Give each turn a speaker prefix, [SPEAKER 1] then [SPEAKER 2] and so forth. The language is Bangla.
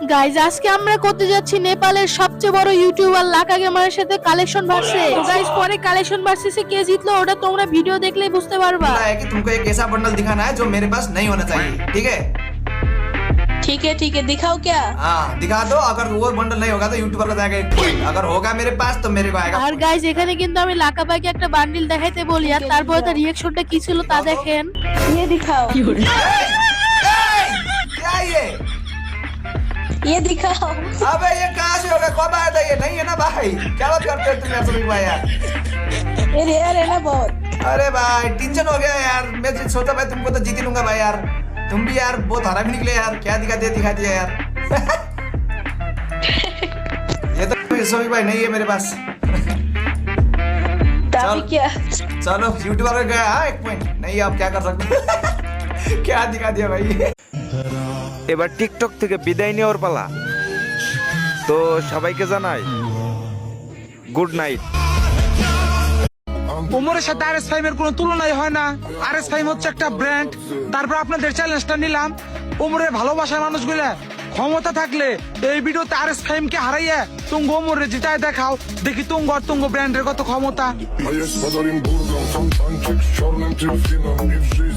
[SPEAKER 1] গাইজ আজকে আমরা করতে যাচ্ছি নেপালের সবচেয়ে বড় ইউটিউবার লাকা গেমারের সাথে কালেকশন ভার্সেস। তো গাইজ পরে কালেকশন ভার্সেসে কে জিতলো ওটা তোমরা ভিডিও দেখলেই বুঝতে পারবা।
[SPEAKER 2] है कि तुमको एक ऐसा बंडल दिखाना है जो मेरे पास नहीं होना चाहिए, ठीक है?
[SPEAKER 3] दिखाओ क्या।
[SPEAKER 2] हाँ दिखा दो। अगर वो बंडल नहीं होगा तो यूट्यूबर को जाएगा एक पॉइंट, अगर होगा मेरे पास तो मेरे को आएगा।
[SPEAKER 1] আর গাইজ এখানে কিন্তু আমি লাকা ভাইকে একটা বান্ডিল দেখাইতে বলি আর তারপরে তার রিঅ্যাকশনটা কি ছিল তা দেখেন।
[SPEAKER 3] ये दिखाओ
[SPEAKER 2] क्या
[SPEAKER 3] ये दिखाओ।
[SPEAKER 2] अबे ये कहाँ से होगा? कब आया था? ये नहीं है ना भाई। क्या बात करते हो तुम यार सभी भाई यार?
[SPEAKER 3] ये रेयर है ना बहुत।
[SPEAKER 2] अरे भाई टेंशन हो गया यार। मैं सोचा भाई तुमको तो जीत ही लूंगा भाई यार। तुम भी यार बहुत हरा भी निकले यार। क्या दिखा दिया यार। ये तो सभी भाई नहीं है मेरे पास।
[SPEAKER 3] तभी क्या।
[SPEAKER 2] चलो यूट्यूबर में गया। हाँ एक पॉइंट नहीं, आप क्या कर सकते? क्या दिखा दिया भाई।
[SPEAKER 4] এবার টিকটক থেকে বিদায় নেওয়ার পালা। তো সবাইকে জানাই গুড নাইট।
[SPEAKER 5] ওমরের সাথে আরএস ফাইভের কোনো তুলনাই হয় না। আরএস ফাইভ হচ্ছে একটা ব্র্যান্ড। তারপর আপনাদের চ্যালেঞ্জটা নিলাম, ওমরের ভালোবাসার মানুষগুলা ক্ষমতা থাকলে এই ভিডিওতে আরএস ফাইভকে হারাইয়া তুঙ্গ ওমরে জিতায় দেখাও, দেখি তুঙ্গ আর তুঙ্গ ব্র্যান্ডের কত ক্ষমতা।
[SPEAKER 6] A jest padarem burgą, są tanczyk z czarnym delfinem i w życiu.